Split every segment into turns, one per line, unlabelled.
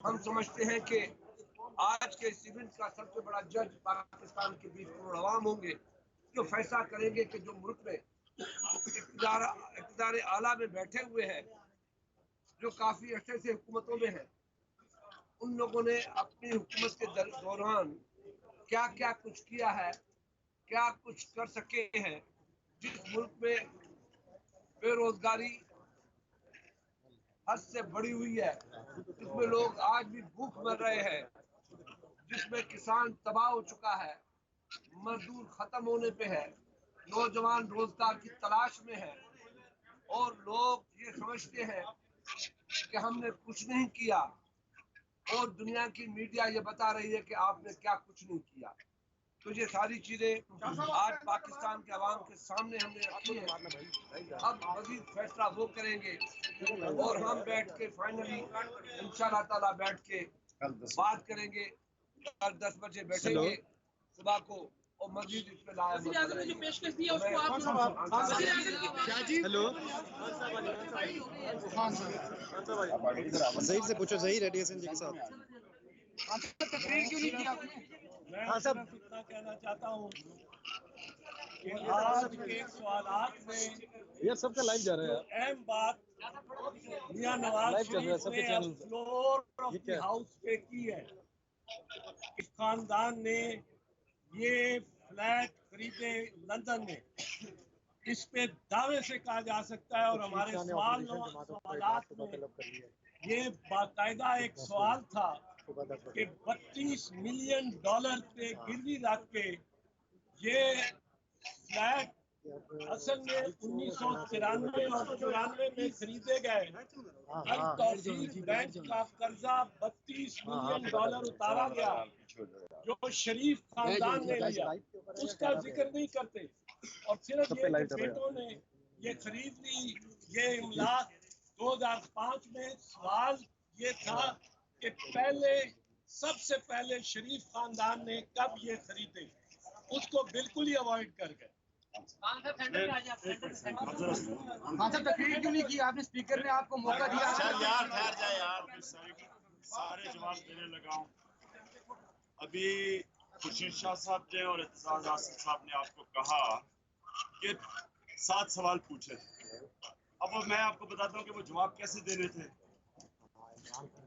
हम समझते हैं कि आज के इस इवेंट का सबसे बड़ा जज पाकिस्तान के 20 करोड़ अवाम होंगे, जो फैसला करेंगे कि जो मुल्क में इक़्तिदार आला में बैठे हुए हैं, जो काफी अर्से से हुकूमतों में है, उन लोगों ने अपनी हुकूमत के दौरान क्या क्या कुछ किया है, क्या कुछ कर सके हैं। जिस मुल्क में बेरोजगारी हद से बढ़ी हुई है, जिसमें लोग आज भी भूख मर रहे हैं, जिसमें किसान तबाह हो चुका है, मजदूर खत्म होने पे है, नौजवान रोजगार की तलाश में है और लोग ये समझते हैं कि हमने कुछ नहीं किया और दुनिया की मीडिया ये बता रही है कि आपने क्या कुछ नहीं किया। तो ये सारी चीजें आज पाकिस्तान के अवाम के सामने हमने रखी है। अब मजीद फैसला वो करेंगे और हम बैठ के फाइनली इंशाल्लाह ताला बैठ के बात करेंगे। कल 10 बजे बैठेंगे सुबह को और मजीद इस पे लाया जो पेशकश दी है उसको आप
हेलो सही से पूछो, सही रेडिएशन जी के साथ
तकरीर क्यों नहीं किया आपने?
हाँ सब
इतना कहना चाहता हूँ कि आज के सवालात में
यार सबका लाइव जा रहा है यार,
अहम बात मियां नवाज
लाइव चल रहा है
शरीफ
सबके
ने
चैनल
अब फ्लोर ऑफ
ये
द
क्या?
हाउस पे की है। इस खानदान ने ये फ्लैट खरीदे लंदन में, इस पे दावे से कहा जा सकता है और हमारे सवालात में ये बाकायदा एक सवाल था कि 32 मिलियन डॉलर पे गिरवी रख के ये फ्लैट असल में 1993 और 94 में खरीदे गए। हर तौसीफ बैंक का कर्जा 32 मिलियन डॉलर उतारा गया जो शरीफ खानदान ने लिया, उसका जिक्र नहीं करते और सिर्फ ये बेटों ने ये खरीद ली। ये इमलाक 2005 में सवाल ये था कि पहले सबसे पहले शरीफ खानदान ने कब ये खरीदे, उसको बिल्कुल ही अवॉइड कर गए।
हाँ सर, तकरीर क्यों नहीं की आपने? स्पीकर ने आपको मौका दिया।
चल यार ठहर जा यार, सारे जवाब देने लगा हूँ। अभी खुर्शीद शाह साहब ने और एतजाज आसिफ साहब ने आपको कहा कि 7 सवाल पूछे थे। अब मैं आपको बताता हूँ कि वो जवाब कैसे देने थे।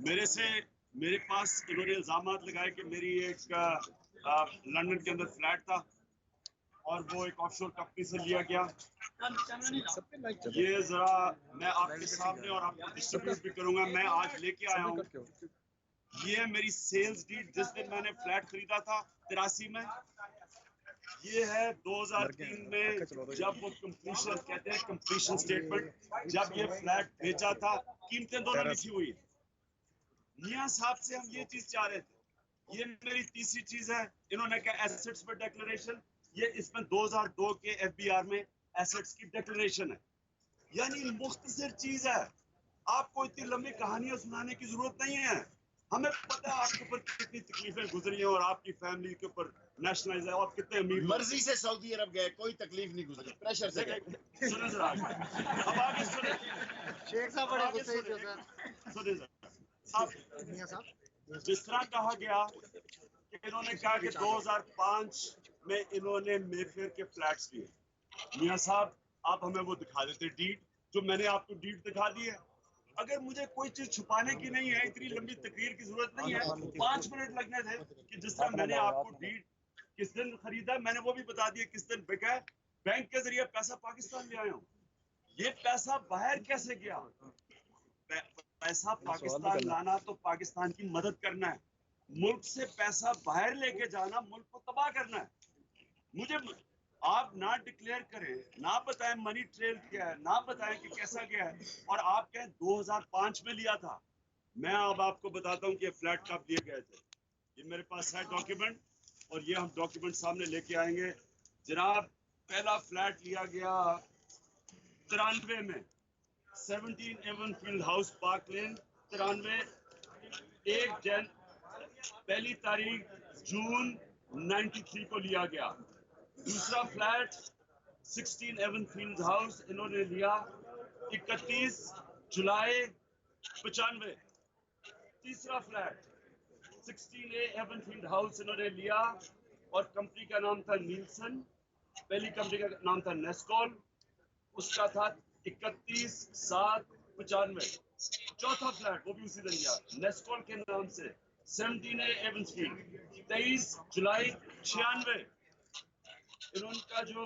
मेरे पास इन्होंने इल्जाम लगाए कि मेरी एक लंदन के अंदर फ्लैट था और वो एक ऑफशोर कंपनी से लिया गया। ये जरा मैं आपके सामने और आपको डिस्ट्रीब्यूट भी करूंगा। मैं आज लेके आया हूँ, ये मेरी सेल्स डीड जिस दिन मैंने फ्लैट खरीदा था 83 में। ये है 2003 में जब वो कंप्लीशन कहते हैं, कंप्लीशन स्टेटमेंट, जब ये फ्लैट बेचा था, कीमतें दोनों लिखी हुई है। मियां साहब से हम ये चीज चाह रहे थे। ये मेरी तीसरी चीज है, इन्होंने कहा एसेट्स पर डिक्लेरेशन, ये इसमें 2002 के एफबीआर में एसेट्स की डिक्लेरेशन है, यानी मुख्तसर चीज है। आपको इतनी लंबी कहानियां सुनाने की जरूरत नहीं है। हमें पता है आपके ऊपर कितनी तकलीफें गुजरी हैं और आपकी फैमिली के ऊपर नेशनलाइज है और कितने अमीर
मर्जी से सऊदी अरब गए, कोई तकलीफ नहीं गुजरी, प्रेशर से गए।
सुने जरा, अब आगे सुने
शेख साहब बड़े गुस्से थे सर।
सुने जरा,
मियां साहब
जिस तरह कहा गया कि इन्होंने कहा कि 2005 में इन्होंने मेफेयर के फ्लैट्स लिए। मियां साहब आप हमें वो दिखा देते डीड, जो मैंने आपको डीड दिखा दी है। अगर मुझे कोई चीज छुपाने की नहीं है, इतनी लंबी तकरीर की जरूरत नहीं है। 5 मिनट लगने थे कि जिस तरह मैंने आपको डीड किस दिन खरीदा मैंने वो भी बता दिया, किस दिन बिका। बैंक के जरिए पैसा पाकिस्तान ले आया हूँ। ये पैसा बाहर कैसे गया? पैसा पाकिस्तान लाना तो पाकिस्तान की मदद करना है। मुल्क से पैसा बाहर लेके जाना मुल्क को तबाह करना है। मुझे आप ना डिक्लेयर करें, ना बताएं मनी ट्रेल क्या है, ना बताएं कि कैसा गया है, और आप कहें 2005 में लिया था। मैं अब आपको बताता हूं कि ये फ्लैट कब लिए गए थे। ये मेरे पास है डॉक्यूमेंट और ये हम डॉक्यूमेंट सामने लेके आएंगे। जनाब, पहला फ्लैट लिया गया 93 में, 17 एवन फील्ड हाउस, पार्क लेन, 93, 1 तारीख जून 93 को लिया गया। दूसरा फ्लैट 16 एवन फील्ड हाउस इन्होंने लिया 31 जुलाई 95। तीसरा फ्लैट 16A एवनफील्ड हाउस इन्होंने लिया और कंपनी का नाम था नीलसन, पहली कंपनी का नाम था नेस्कॉल, उसका था 31/7/95। चौथा फ्लैट वो भी उसी दिन लिया नेस्कॉल के नाम से 17A एवनफील्ड 23 जुलाई 96। इनका जो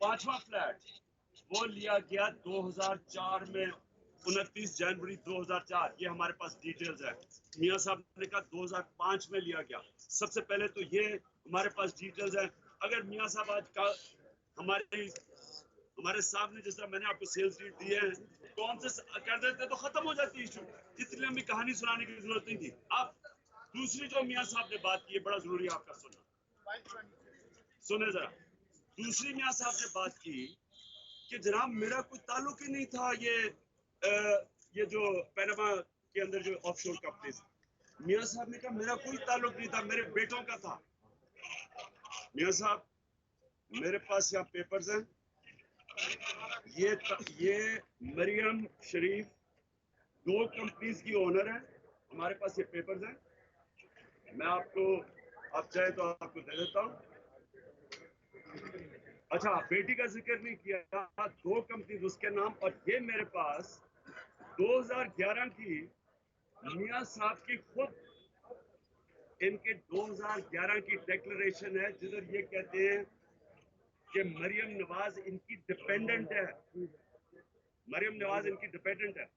पांचवा फ्लैट वो लिया गया 2004 में 29 जनवरी 2004। ये हमारे पास डिटेल्स है। मियां साहब ने कहा 2005 में लिया गया। सबसे पहले तो ये हमारे पास डिटेल्स है। अगर मियां साहब आज का हमारे साहब ने जिस तरह मैंने आपको सेल्स डीड दिए हैं कौन से कर देते तो खत्म हो जाती इशू, इतनी लंबी कहानी सुनाने की जरूरत नहीं थी। अब दूसरी जो मियां साहब ने बात की है बड़ा जरूरी है आपका सुनना, सुने जरा। दूसरी मियां साहब ने बात की कि जनाब मेरा कोई ताल्लुक ही नहीं था ये जो पैनामा के अंदर जो ऑफशोर कंपनीज। मियां साहब ने कहा मेरा कोई ताल्लुक नहीं था, मेरे बेटों का था। मियां साहब मेरे पास यहाँ पेपर्स हैं, ये मरियम शरीफ 2 कंपनीज की ओनर है, हमारे पास ये पेपर्स हैं। मैं आपको आप चाहे तो आपको दे देता हूँ। अच्छा बेटी का जिक्र नहीं किया, 2 कंपनीज उसके नाम। और ये मेरे पास 2011 की मियां साहब की खुद इनके 2011 की डिक्लेरेशन है जिधर ये कहते हैं कि मरियम नवाज इनकी डिपेंडेंट है, मरियम नवाज इनकी डिपेंडेंट है।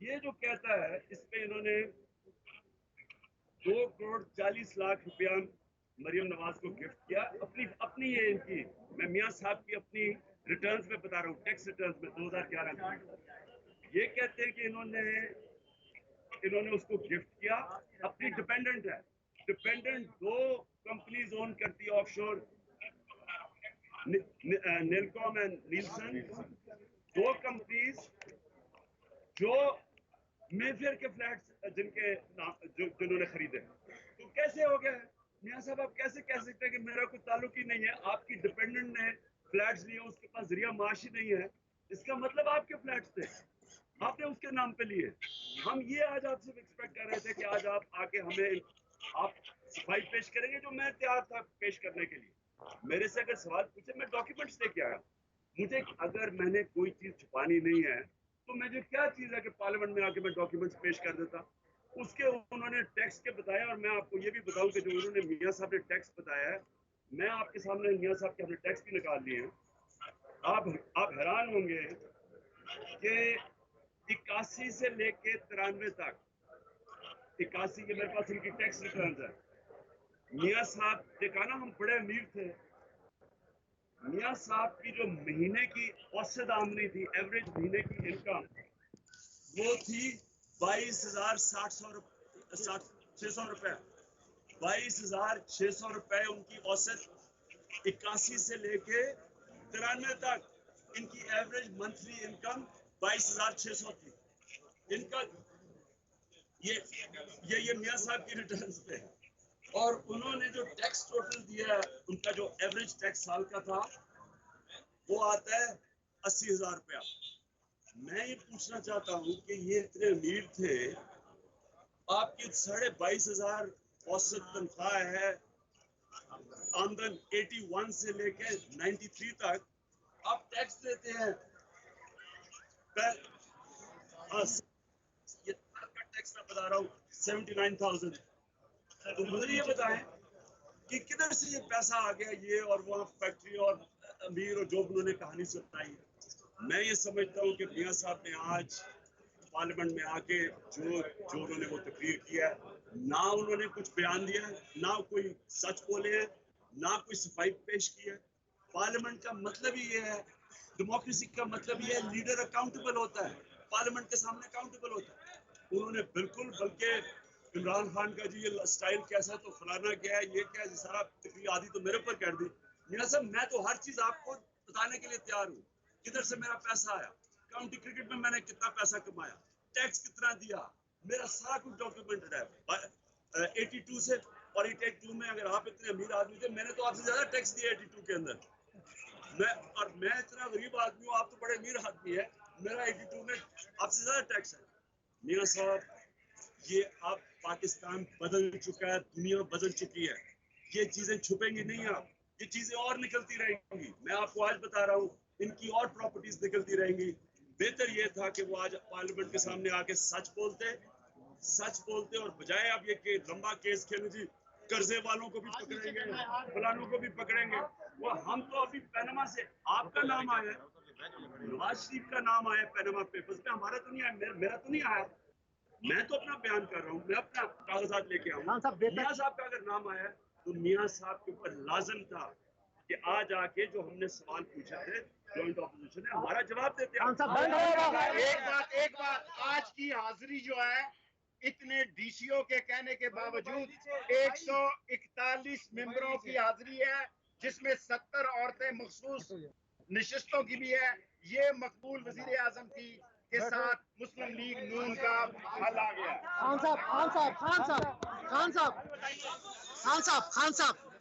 ये जो कहता है इसमें इन्होंने 2,40,00,000 रुपया मरियम नवाज को गिफ्ट किया। अपनी ये इनकी, मैं मियां साहब की अपनी रिटर्न्स में बता रहा हूँ, टैक्स रिटर्न्स में 2011 की। ये कहते हैं कि इन्होंने उसको गिफ्ट किया, अपनी डिपेंडेंट है। डिपेंडेंट 2 कंपनीज ओन करती है ऑफशोर, नेलकॉम एंड नीलसन, 2 कंपनीज जो मेफेयर के फ्लैट्स जिन्होंने खरीदे। तो कैसे हो गया मियां साहब, आप कैसे कह सकते हैं कि मेरा कोई ताल्लुक ही नहीं है? आपकी डिपेंडेंट ने फ्लैट्स लिए, उसके पास जरिया माश ही नहीं है, इसका मतलब आपके फ्लैट्स थे, आपने उसके नाम पे लिए। हम ये आज आपसे एक्सपेक्ट कर रहे थे कि आज आप आके हमें आप सफाई पेश करेंगे, जो मैं तैयार था पेश करने के लिए। मेरे से अगर सवाल पूछे मैं डॉक्यूमेंट्स लेके आया। मुझे अगर मैंने कोई चीज छुपानी नहीं है तो मुझे क्या चीज है कि पार्लियामेंट में आके मैं डॉक्यूमेंट्स पेश कर देता। उसके उन्होंने टैक्स के बताया, और मैं आपको ये भी बताऊं कि जो उन्होंने मियां साहब ने टैक्स बताया है, मैं आपके सामने मियां साहब के हमने टैक्स भी निकाल लिए हैं। आप हैरान होंगे कि 81 से लेके 93 तक, 81 के मेरे पास इनकी टैक्स रिटर्न है। मियां साहब ने कहा ना हम बड़े अमीर थे। मियां साहब की जो महीने की औसत आमदनी थी, एवरेज महीने की इनकम, वो थी 22,600 रुपए। 22,600 रुपए उनकी औसत। 81 से लेके 93 तक इनकी एवरेज मंथली इनकम 22,600 थी। इनका ये मियां साहब की रिटर्न्स पे है। और उन्होंने जो टैक्स टोटल दिया, उनका जो एवरेज टैक्स साल का था वो आता है 80,000 रुपया। मैं ये पूछना चाहता हूँ कि ये इतने अमीर थे, आपकी 22,500 औसत तनख्वाह है, आमदन 81 से लेकर 93 तक, आप टैक्स देते हैं ये टैक्स मैं बता रहा हूँ 79,000। तो मुझे ये बताएं कि किधर से ये पैसा आ गया, ये और वहाँ फैक्ट्री और अमीर और जो उन्होंने कहानी सुनाई है। मैं ये समझता हूँ कि मियां साहब ने आज पार्लियामेंट में आके जो उन्होंने वो तकरीर किया है, ना उन्होंने कुछ बयान दिया है, ना कोई सच बोले हैं, ना कोई सफाई पेश की है। पार्लियामेंट का मतलब ही ये है, डेमोक्रेसी का मतलब ये है, लीडर अकाउंटेबल होता है, पार्लियामेंट के सामने अकाउंटेबल होता है। उन्होंने बिल्कुल, बल्कि इमरान खान का जी ये स्टाइल कैसा, तो फलाना क्या है, ये क्या है, सारा तकरीर आदि तो मेरे ऊपर कर दी। मियां साहब मैं तो हर चीज आपको बताने के लिए तैयार हूँ, किधर से मेरा पैसा आया, काउंटी क्रिकेट में मैंने कितना पैसा कमाया, टैक्स कितना दिया, मेरा सारा कुछ डॉक्यूमेंटेड है 82 से। और 82 में अगर आप इतने अमीर आदमी थे, मैंने तो आपसे ज्यादा टैक्स दिया 82 के अंदर। मैं इतना गरीब आदमी हूँ, आप तो बड़े अमीर आदमी है, मेरा 82 में आपसे ज्यादा टैक्स है। मियां साहब ये अब पाकिस्तान बदल चुका है, दुनिया बदल चुकी है, ये चीजें छुपेंगी नहीं अब, ये चीजें और निकलती रहेंगी। मैं आपको आज बता रहा हूँ, इनकी और प्रॉपर्टीज निकलती रहेंगी। बेहतर ये था कि वो आज पार्लियामेंट के सामने आके सच बोलते और बजाय अब ये कि लंबा केस खेलने जी, कर्जे वालों को भी पकड़ेंगे, फलानों को भी पकड़ेंगे। वो हम तो अभी पनामा से आपका नाम आया है, नवाज शरीफ का नाम आया पनामा पेपर्स में, हमारा तो नहीं आया, मेरा तो नहीं आया। मैं तो अपना बयान कर रहा हूँ, मैं अपना कागजात लेके आऊँ। मियाँ साहब का अगर नाम आया तो मियाँ साहब के ऊपर लाजम था कि आज आके जो हमने सवाल पूछे थे जॉइंट ऑपोजिशन ने, हमारा जवाब देते हैं।
एक बात, आज की हाजिरी जो है, इतने डीसीओ के कहने के बावजूद 141 मेंबरों की हाजिरी है, जिसमें 70 औरतें मखसूस नशिस्तों की भी है। ये मकबूल वजीर आजम की के साथ मुस्लिम लीग नून का हल आ गया।
खान साहब